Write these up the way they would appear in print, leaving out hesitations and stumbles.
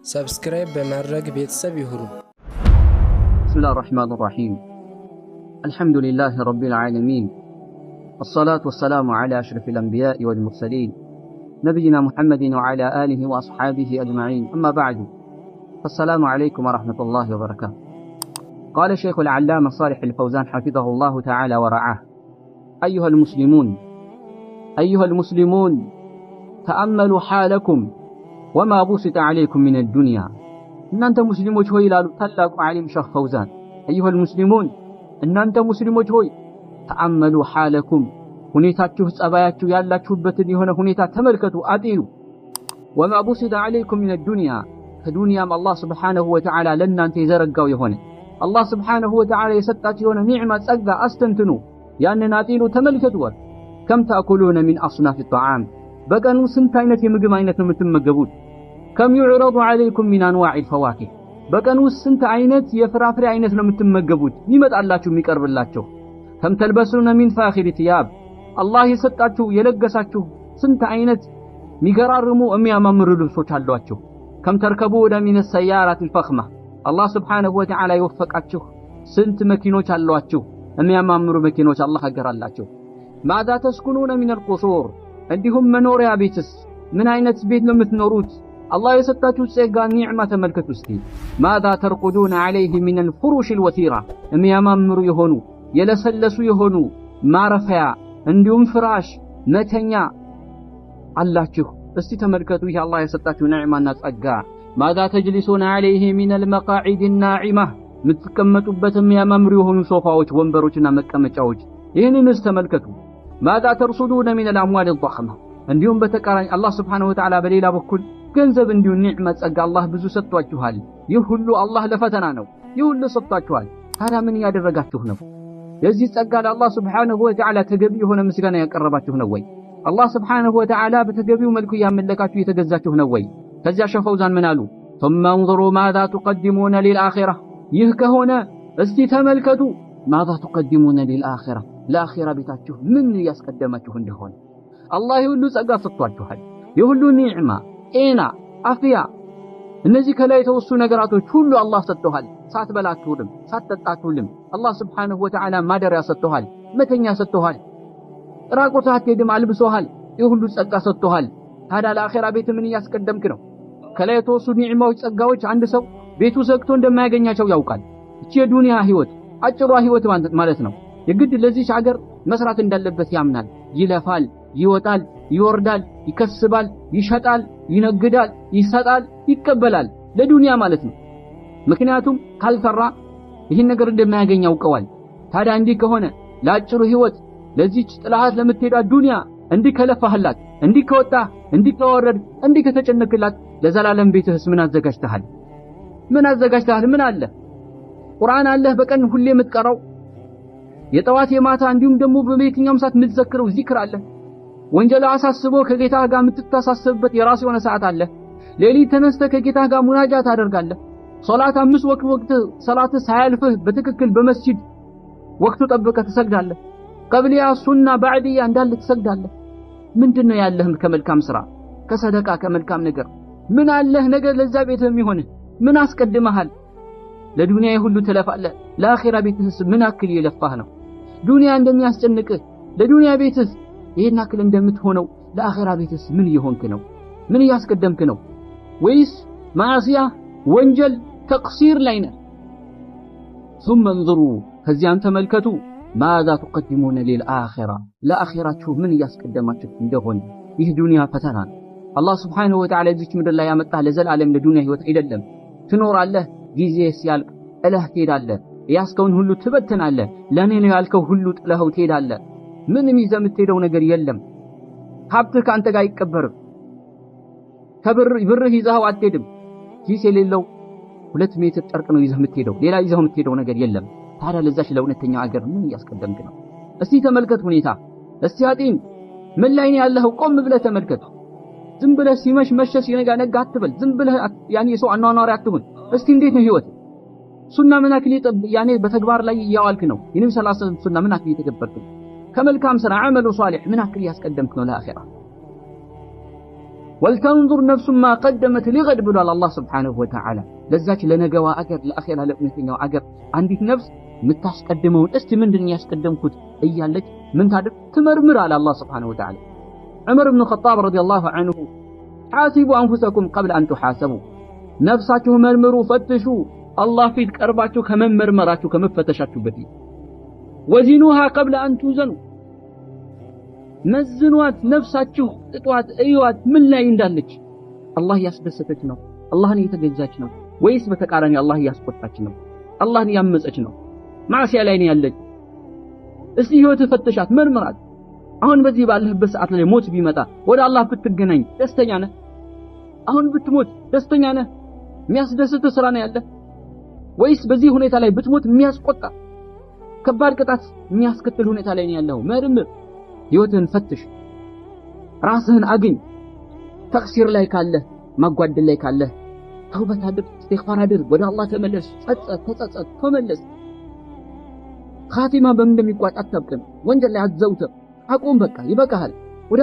سبسكرايب بمرق ቤተሰብ ይሁኑ። بسم الله الرحمن الرحيم. الحمد لله رب العالمين، والصلاة والسلام على أشرف الأنبياء والمرسلين نبينا محمد وعلى آله وأصحابه أجمعين، أما بعد، السلام عليكم ورحمة الله وبركاته. قال الشيخ العلامة صالح الفوزان حفظه الله تعالى ورعاه: أيها المسلمون تأملوا حالكم وما بسط عليكم من الدنيا. إن أنت مسلموش هوي لالو تلاقوا عليم شيخ فوزان. أيها المسلمون إن أنت مسلموش هوي تأملوا حالكم، ሁኔታችሁ ጸባያችሁ ያላችሁበትን የሆነ ሁኔታ ተመልከቱ፣ አጢኑ። وما بسط عليكم من الدنيا، ከዱንያም አላህ ስብሓነሁ ወተዓላ ለእናንተ የዘረጋው የሆነ አላህ ስብሓነሁ ወተዓላ የሰጣችሁ የሆነ ኒዕማ ጸጋ አስተንትኑ፣ ያንን አጢኑ፣ ተመልከቱ። ከም ተأكلون من أصناف الطعام፣ በቀኑ ስንት አይነት የምግብ አይነት ነው የምትመገቡት? ከም يعرض عليكم من أنواع الفواكه፣ በቀኑ ስንት አይነት የፍራፍሬ አይነት ነው የምትመገቡት የሚመጣላችሁ የሚቀርብላችሁ? ከም ተልበሱነ ሚን ፋኺሪ ቲያብ፣ አላህ የሰጣችሁ የለገሳችሁ ስንት አይነት የሚገራርሙ የሚያማምሩ ልብሶች አሏችሁ? ከም ተርከቡነ ሚን ሰያራት الفخمة፣ አላህ ስብሓነሁ ወተዓላ የወፈቃችሁ ስንት መኪኖች አሏችሁ? የሚያማምሩ መኪኖች አላህ አገራላችሁ። ማዛ ተስኩኑነ ሚን القصور፣ እንዲሁም መኖሪያ ቤትስ ምን አይነት ቤት ነው የምትኖሩት? አላህ የሰጣችሁ ጸጋ ኒዕማ ተመልከቱ እስቲ። ማዛ ተርቁዱነ ዐለይሂ ሚን الفروش الوثيرة፣ የሚያማምሩ የሆኑ የለሰለሱ የሆኑ ማረፊያ እንዲሁም ፍራሽ መተኛ አላችሁ። እስቲ ተመልከቱ ይህ አላህ የሰጣችሁ ኒዕማና ጸጋ። ማዛ ተጅሊሱነ ዐለይሂ ሚን المقاعد الناعمة፣ የምትቀመጡበት የሚያማምሩ የሆኑ ሶፋዎች ወንበሮችና መቀመጫዎች፣ ይህንንስ ተመልከቱ። ማዛ ተርሱዱነ ሚን الأموال الضخمة፣ እንዲሁም በተቃራኒ አላህ ስብሓነሁ ወተዓላ በሌላ በኩል ገንዘብ እንዲሁም ኒዕማ ጸጋ አላህ ብዙ ሰጥቷችኋል። ይህ ሁሉ አላህ ለፈተና ነው። ይህ ሁሉ ሰጥቷችኋል። ታዲያ ምን ያደረጋችሁ ነው? የዚህ ጸጋ ለአላህ ስብሓነሁ ወተዓላ ተገቢ የሆነ ምስጋና ያቀረባችሁ ነው ወይ? አላህ ስብሓነሁ ወተዓላ በተገቢው መልኩ ያመለካችሁ የተገዛችሁ ነው ወይ? ከዚያ ሸህ ፈውዛን ምን አሉ? ثم انظروا ماذا تقدمون للآخرة، ይህ ከሆነ እስቲ ተመልከቱ ماذا تقدمون للآخرة፣ ለአኺራ ቤታችሁ ምን ያስቀደማችሁ እንደሆነ። አላህ ሁሉ ጸጋ ሰጥቷችኋል። የሁሉ ኒዕማ፣ ጤና፣ አፍያ፣ እነዚህ ከላይ የተወሱ ነገራቶች ሁሉ አላህ ሰጥቷል። ሳትበላ አትውልም፣ ሳትጠጣ አትውልም። አላህ ስብሓነሁ ወተዓላ ማደሪያ ሰጥቷል፣ መተኛ ሰጥቷል፣ ራቆትህ አትሄድም፣ አልብሶሃል። የሁሉ ጸጋ ሰጥቷል። ታዲያ ለአኺራ ቤት ምን እያስቀደምክ ነው? ከላይ የተወሱ ኒዕማዎች፣ ጸጋዎች አንድ ሰው ቤቱ ዘግቶ እንደማያገኛቸው ያውቃል። እቺ የዱንያ ህይወት አጭሯ ህይወት ማለት ነው። የግድ ለዚህች ሀገር መስራት እንዳለበት ያምናል። ይለፋል፣ ይወጣል፣ ይወርዳል፣ ይከስባል፣ ይሸጣል፣ ይነግዳል፣ ይሰጣል፣ ይቀበላል፣ ለዱንያ ማለት ነው። ምክንያቱም ካልሰራ ይህን ነገር እንደማያገኝ ያውቀዋል። ታዲያ እንዲህ ከሆነ ለአጭሩ ህይወት ለዚህች ጥላሃት ለምትሄዳ ዱንያ እንዲህ ከለፋህላት፣ እንዲህ ከወጣ፣ እንዲህ ከወረድ፣ እንዲህ ከተጨነክላት ለዘላለም ቤትህስ ምን አዘጋጅተሃል? ምን አዘጋጅተሃል? ምን አለ? ቁርአን አለህ በቀን ሁሌ የምትቀራው የጠዋት የማታ እንዲሁም ደግሞ በየትኛውም ሰዓት የምትዘክረው ዚክር አለ። ወንጀል አሳስቦ ከጌታ ጋር የምትታሳሰብበት የራስ የሆነ ሰዓት አለ። ሌሊት ተነስተህ ከጌታ ጋር ሙናጃ ታደርጋለህ። ሶላት 5 ወቅት ሰላት ሳያልፍህ በትክክል በመስጂድ ወቅቱ ጠብቀህ ትሰግዳለህ። ቀብሊያ፣ ሱና፣ ባዕድያ እንዳለ ትሰግዳለህ። ምንድነው ያለህ ከመልካም ስራ ከሰደቃ ከመልካም ነገር? ምን አለህ ነገር ለዛ ቤትህ የሚሆን? ምን አስቀድመሃል? ለዱንያ ሁሉ ትለፋለህ፣ ለአኺራ ቤትህስ ምን አክል የለፋህ ነው? ዱንያ እንደሚያስጨንቅህ ለዱንያ ቤትህ ይሄን አክል እንደምትሆነው ለአኺራ ቤትህስ ምን እየሆንክ ነው? ምን እያስቀደምክ ነው? ወይስ ማዕሲያ፣ ወንጀል፣ ተቅሲር ላይ ነህ? ثم انظروا፣ ከዚያም ተመልከቱ ماذا تقدمون للآخرة، ለአኺራችሁ ምን እያስቀደማችሁ እንደሆነ። ይህ ዱንያ ፈተና ነው። አላህ ስብሓነሁ ወተዓላ እዚች ምድር ላይ ያመጣህ ለዘላለም ለዱንያ ህይወት አይደለም። ትኖራለህ፣ ጊዜ ሲያልቅ ጥለህ ትሄዳለህ። ያስከውን ሁሉ ትበትናለህ። ለኔ ነው ያልከው ሁሉ ጥለኸው ትሄዳለህ። ምንም ይዘህ የምትሄደው ነገር የለም። ሀብትህ ከአንተ ጋር አይቀበርም። ብርህ ይዘኸው አትሄድም። ኪስ የሌለው 2 ሜትር ጨርቅ ነው ይዘህ የምትሄደው። ሌላ ይዘኸው የምትሄደው ነገር የለም። ታዲያ ለዛች ለእውነተኛ አገር ምን እያስቀደምክ ነው? እስቲ ተመልከት ሁኔታ። እስቲ አጢን፣ ምን ላይ ነው ያለኸው? ቆም ብለህ ተመልከት። ዝም ብለህ ሲመሽ መሸ ሲነጋ ነጋ አትበል። ዝም ብለህ ያኔ የሰው አኗኗሪ አትሁን። እስቲ እንዴት ነው ህይወት? ሱና ምን አክል ያኔ በተግባር ላይ እያዋልክ ነው? የነብዩ ሰለላሁ ዐለይሂ ወሰለም ሱና ምን አክል እየተገበርክ ነው? ከመልካም ስራ አመሉ ሷሊህ ምን አክል ያስቀደምክ ነው ለአኺራ ወልተንዙር ነፍሱ ማ ቀደመት ሊገድ ብሏል አላህ ስብሓነሁ ወተዓላ ለዛች ለነገዋ አገር ለአኺራ ለእውነተኛው አገር አንዲት ነፍስ የምታስቀድመውን እስቲ ምንድን ያስቀደምኩት እያለች ምን ታድርግ ትመርምር አለ አላህ ስብሓነሁ ወተዓላ ዑመር ብን ኸጣብ ረዲየላሁ ዐንሁ ሓሲቡ አንፉሰኩም ቀብለ አን ቱሓሰቡ ነፍሳችሁ መርምሩ ፈትሹ አላህ ፊት ቀርባችሁ ከመመርመራችሁ ከመፈተሻችሁ በፊት ወዚኑሃ ቀብለ አን ቱዘኑ መዝኗት ነፍሳችሁ ጥጧት እዩዋት ምን ላይ እንዳለች አላህ ያስደሰተች ነው አላህን እየተገዛች ነው ወይስ በተቃራኒ አላህ ያስቆጣች ነው አላህን ያመፀች ነው ማዕሲያ ላይ ነው ያለች እስቲ ህይወት ፈተሻት መርምራት አሁን በዚህ ባለህበት ሰዓት ላይ ሞት ቢመጣ ወደ አላህ ብትገናኝ ደስተኛ ነህ አሁን ብትሞት ደስተኛ ነህ የሚያስደስት ስራ ነው ያለ ወይስ በዚህ ሁኔታ ላይ ብትሞት የሚያስቆጣ ከባድ ቅጣት የሚያስከትል ሁኔታ ላይ ነው ያለው መርምር ህይወትን ፈትሽ ራስህን አግኝ ተቅሲር ላይ ካለ ማጓደል ላይ ካለ ተውበት አድርግ ኢስቲግፋር አድርግ ወደ አላህ ተመለስ ተጸጸት ተመለስ ኻቲማ በምን እንደሚቋጭ አታውቅም ወንጀል ላይ አትዘውትር አቁም በቃ ይበቃሃል ወደ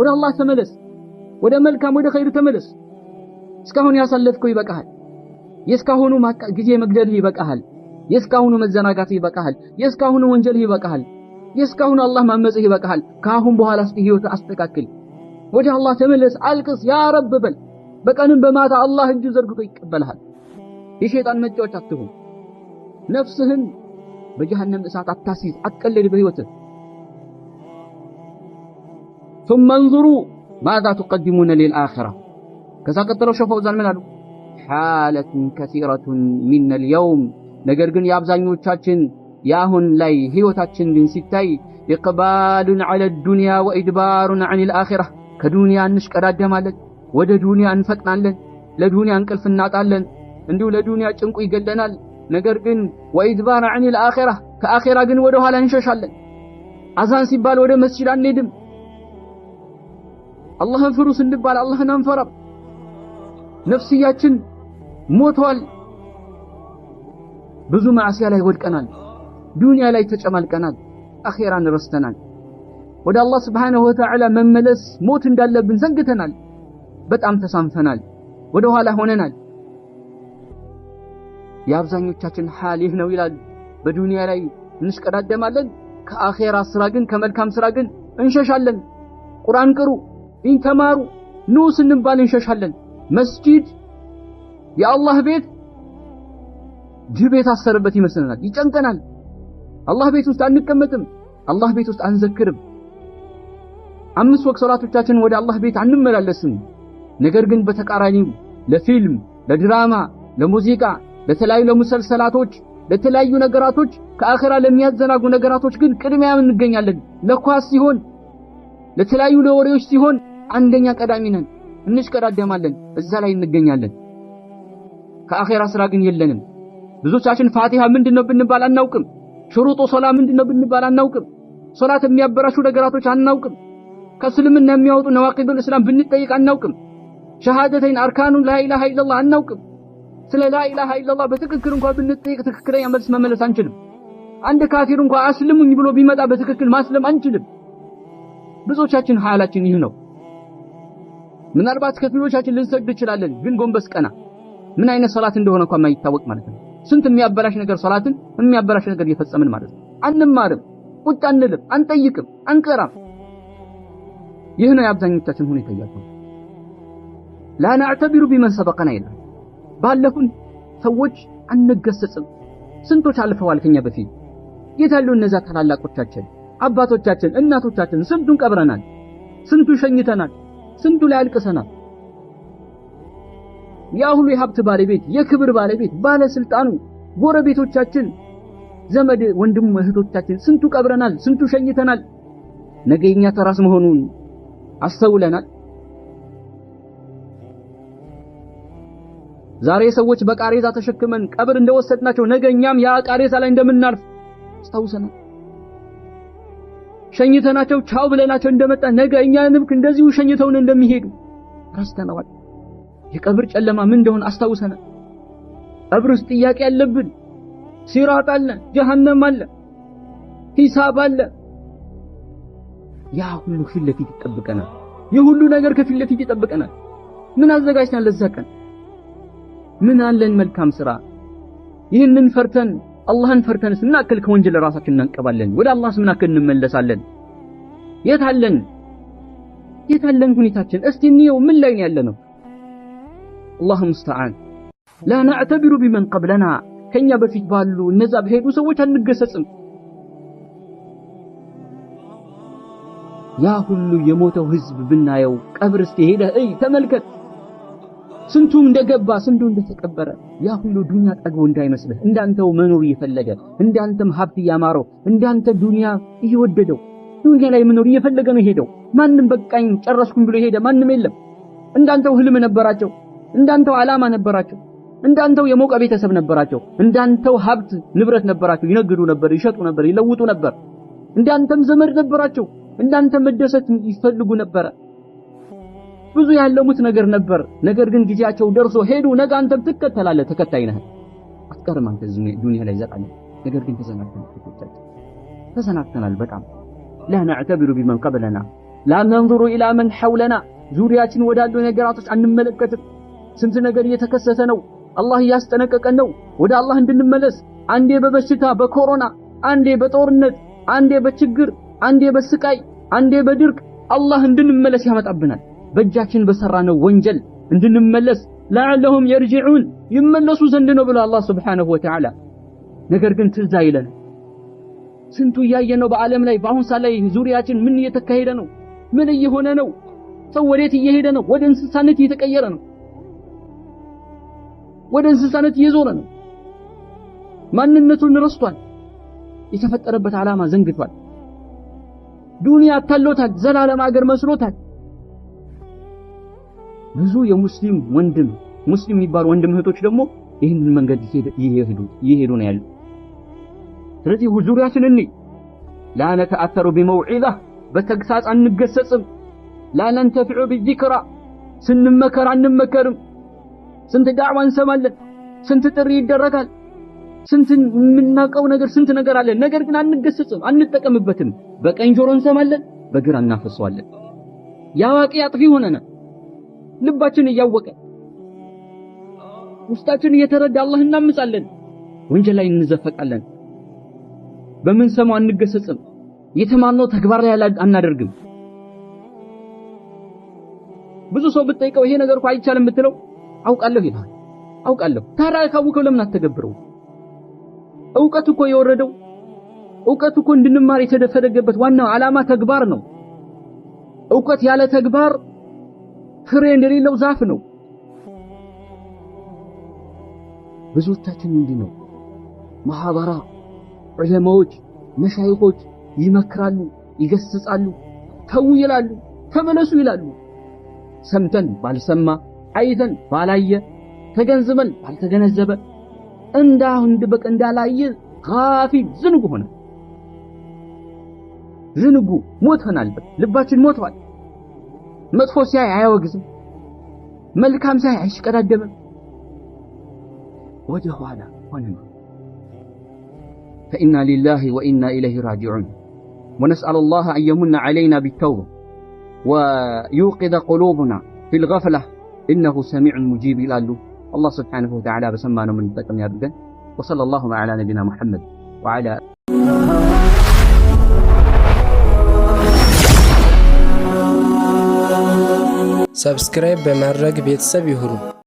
አላህ ተመለስ ወደ መልካም ወደ ኸይር ተመለስ እስካሁን ያሳለፍከው ይበቃሃል የስካሁኑ ጊዜ መግደል ይበቃሃል የስካሁኑ መዘናጋት ይበቃሃል የስካሁኑ ወንጀል ይበቃሃል የስካሁኑ አላህ ማመጽህ ይበቃሃል ካሁን በኋላ እስቲ ህይወት አስተካክል ወደ አላህ ተመለስ አልቅስ ያ ረብ በል በቀንም በማታ አላህ እጁ ዘርግቶ ይቀበልሃል የሸይጣን መጫወቻ አትሁን ነፍስህን በጀሃነም እሳት አታሲዝ አትቀልድ በህይወትህ ثم انظروا ماذا تقدمون للآخرة كذا قدروا شوفوا زان من قالوا حالة كثيرة من اليوم ነገር ግን ያብዛኞቻችን ያሁን ላይ ህይወታችን ግን ሲታይ إقبال على الدنيا وإدبار عن الآخرة ከዱንያ እንሽቀዳደማለን ወደ ዱንያ እንፈጥናለን ለዱንያ እንቅልፍ እናጣለን እንዲሁ ለዱንያ ጭንቁ ይገለናል ነገር ግን وإدبار عن الآخرة ከአኺራ ግን ወደ ኋላ እንሸሻለን አዛን ሲባል ወደ መስጂድ አንሄድም አላህን ፍሩ ስንባል አላህን አንፈራም ነፍስያችን ሞቷል ብዙ ማዕሲያ ላይ ወድቀናል ዱንያ ላይ ተጨማልቀናል አኺራን ረስተናል ወደ አላህ Subhanahu Wa Ta'ala መመለስ ሞት እንዳለብን ዘንግተናል በጣም ተሳንፈናል ወደ ኋላ ሆነናል ያብዛኞቻችን ሐል ይህ ነው ይላል በዱንያ ላይ እንሽቀዳደማለን ከአኺራ ስራ ግን ከመልካም ስራ ግን እንሸሻለን ቁርአን ቅሩ ኢንተማሩ ኑ ስንባል እንሸሻለን መስጂድ የአላህ ቤት ጅብ የታሰረበት ይመስለናል ይጨንቀናል አላህ ቤት ውስጥ አንቀመጥም አላህ ቤት ውስጥ አንዘክርም አምስት ወቅት ሶላቶቻችን ወደ አላህ ቤት አንመላለስም ነገር ግን በተቃራኒው ለፊልም ለድራማ ለሙዚቃ ለተለያዩ ለሙሰልሰላቶች ለተለያዩ ነገራቶች ከአኺራ ለሚያዘናጉ ነገራቶች ግን ቅድሚያ እንገኛለን ለኳስ ሲሆን ለተለያዩ ለወሬዎች ሲሆን አንደኛ ቀዳሚ ነን እንሽቀዳደማለን እዛ ላይ እንገኛለን ከአኺራ ስራ ግን የለንም ብዙዎቻችን ፋቲሃ ምንድነው ብንባል አናውቅም ሽሩጡ ሶላ ምንድነው ብንባል አናውቅም ሶላት የሚያበራሹ ነገራቶች አናውቅም ከእስልምና የሚያወጡ ነዋቂዱል እስላም ብንጠይቅ አናውቅም ሸሃደተይን አርካኑ ላኢላሃ ኢላላህ አናውቅም ስለ ላኢላሃ ኢላላህ በትክክል እንኳን ብንጠይቅ ትክክለኛ መልስ መመለስ አንችልም አንድ ካፊር እንኳን አስልሙኝ ብሎ ቢመጣ በትክክል ማስለም አንችልም ብዙዎቻችን ሐላችን ይህ ነው ምናልባት ከፊሎቻችን ልንሰግድ እንችላለን ግን ጎንበስ ቀና ምን አይነት ሶላት እንደሆነ እንኳን ማይታወቅ ማለት ነው ስንት የሚያበላሽ ነገር ሶላትን የሚያበላሽ ነገር እየፈጸምን ማለት ነው አንማርም ቁጣ አንልም አንጠይቅም አንቀራም ይህ ነው የአብዛኞቻችን ሁኔታ ያለው لا نعتبر بمن سبقنا إلا ባለፉን ሰዎች አንገሰጽም ስንቶች አልፈዋል ከኛ በፊት የታሉ እነዛ ታላላቆቻችን አባቶቻችን እናቶቻችን ስንቱን ቀብረናል ስንቱ ሸኝተናል ስንቱ ላይ አልቀሰናል ያ ሁሉ የሀብት ባለቤት የክብር ባለቤት ባለስልጣኑ ጎረቤቶቻችን ዘመድ ወንድም እህቶቻችን ስንቱ ቀብረናል ስንቱ ሸኝተናል ነገኛ ተራስ መሆኑን አስተውለናል ዛሬ ሰዎች በቃሬዛ ተሸክመን ቀብር እንደወሰድናቸው ነገኛም ያ ቃሬዛ ላይ እንደምናርፍ አስተውሰናል ሸኝተናቸው ቻው ብለናቸው እንደመጣ ነገኛንም እንደዚሁ ሸኝተውን እንደሚሄዱ ረስተናል የቀብር ጨለማ ምን እንደሆነ አስተውሰናል ቀብር ውስጥ ጥያቄ ያለብን ሲራጥ አለ ጀሃነም አለ ሂሳብ አለ ያ ሁሉ ፊት ለፊት ይጠብቀናል። የሁሉ ነገር ከፊት ለፊት ይጠብቀናል። ምን አዘጋጅተናል ለዛ ቀን? ምን አለን መልካም ስራ? ይህንን ፈርተን አላህን ፈርተን ስናከል ከወንጀል ራሳችን እናንቀባለን። ወደ አላህ ስናከል እንመለሳለን። የት አለን ሁኔታችን? እስቲ እንየው ምን ላይ ነው ያለነው? አላሁ ሙስተዓን። ላ ነዕተቢሩ ቢመን ቀብለና ከኛ በፊት ባሉ እነዛ በሄዱ ሰዎች አንገሰጽም። ያ ሁሉ የሞተው ህዝብ ብናየው ቀብር እስቲ ሄደህ ተመልከት። ስንቱ እንደገባ ስንቱ እንደተቀበረ። ያ ሁሉ ዱንያ ጠግቦ እንዳይመስልህ፣ እንዳንተው መኖር እየፈለገ እንዳንተም ሀብት እያማረው እንዳንተ ዱንያ እየወደደው ዱንያ ላይ መኖር እየፈለገ ነው ሄደው። ማንም በቃኝ ጨረስኩም ብሎ ሄደ ማንም የለም። እንዳንተው ህልም ነበራቸው፣ እንዳንተው ዓላማ ነበራቸው፣ እንዳንተው የሞቀ ቤተሰብ ነበራቸው፣ እንዳንተው ሀብት ንብረት ነበራቸው። ይነግዱ ነበር፣ ይሸጡ ነበር፣ ይለውጡ ነበር። እንዳንተም ዘመድ ነበራቸው፣ እንዳንተ መደሰት ይፈልጉ ነበር። ብዙ ያለሙት ነገር ነበር። ነገር ግን ጊዜያቸው ደርሶ ሄዱ። ነገ አንተም ትከተላለህ፣ ተከታይ ነህ። አትቀርም አንተ ዱንያ ላይ ዘቃለህ። ነገር ግን ተሰናክተናል በጣም። لا نعتبر بمن قبلنا لا ننظر إلى من حولنا ዙሪያችን ወዳሉ ነገራቶች አንመለከትም። ስንት ነገር እየተከሰተ ነው። አላህ ያስጠነቀቀን ነው ወደ አላህ እንድንመለስ። አንዴ በበሽታ በኮሮና፣ አንዴ በጦርነት፣ አንዴ በችግር፣ አንዴ በስቃይ፣ አንዴ በድርቅ አላህ እንድንመለስ ያመጣብናል። በእጃችን በሰራነው ወንጀል እንድንመለስ ለዓለሁም የርጂዑን ይመለሱ ዘንድ ነው ብሎ አላህ ሱብሓነሁ ወተዓላ። ነገር ግን ትዝ አይለን። ስንቱ ያየነው በዓለም ላይ በአሁን ሰዓት ላይ ዙሪያችን ምን እየተካሄደ ነው? ምን እየሆነ ነው? ሰው ወዴት እየሄደ ነው? ወደ እንስሳነት እየተቀየረ ነው። ወደ እንስሳነት እየዞረ ነው። ማንነቱን ረስቷል። የተፈጠረበት ዓላማ ዘንግቷል። ዱንያ አታሎታል። ዘላለም አገር መስሎታል። ብዙ የሙስሊም ወንድም ሙስሊም የሚባሉ ወንድም እህቶች ደግሞ ይህንን መንገድ እየሄዱ ነው ያሉ። ስለዚህ ዙሪያችን ላ ነተአተሩ ቢመውዒዛ በተግሳጽ አንገሰጽም። ላ ነንተፊዑ ቢዚክራ ስንመከር አንመከርም። ስንት ዳዕዋ እንሰማለን፣ ስንት ጥሪ ይደረጋል፣ ስንት የምናውቀው ነገር ስንት ነገር አለ። ነገር ግን አንገሰጽም፣ አንጠቀምበትም። በቀኝ ጆሮ እንሰማለን፣ በግራ እናፈሰዋለን። ያዋቂ አጥፊ ሆነና ልባችን እያወቀ ውስጣችን እየተረዳ አላህ እናምጻለን፣ ወንጀል ላይ እንዘፈቃለን። በምን ሰማው አንገሰጽም። የተማርነው ተግባር ላይ አናደርግም። ብዙ ሰው ብትጠይቀው ይሄ ነገር እኮ አይቻልም ብትለው አውቃለሁ ይላል። አውቃለሁ። ታዲያ ካወቀው ለምን አትተገብረው? ዕውቀት እኮ የወረደው ዕውቀት እኮ እንድንማር የተደፈደገበት ዋናው ዓላማ ተግባር ነው። ዕውቀት ያለ ተግባር ፍሬ እንደሌለው ዛፍ ነው። ብዙዎቻችን እንዲህ ነው። ማህበራ ዑለማዎች መሻይኾች ይመክራሉ፣ ይገስጻሉ፣ ተው ይላሉ፣ ተመለሱ ይላሉ። ሰምተን ባልሰማ፣ አይተን ባላየ፣ ተገንዝበን ባልተገነዘበ እንዳላየ ጋፊል ዝንጉ ሆነ። ዝንጉ ሞተናል። ልባችን ሞቷል። መጥፎ ሲያይ አያወግዝም፣ መልካም ሲያይ አይሽቀዳደምም። ወደ ኋላ ሆነን فإنا لله وإنا إليه راجعون ونسأل الله أن يمن علينا بالتوبة ويوقظ قلوبنا في الغفلة إنه سميع مجيب إلى الله سبحانه وتعالى بسمانا من تقم يا بقى وصلى الله على نبينا محمد وعلى سبسكرايب بمرق بيتساب يهرو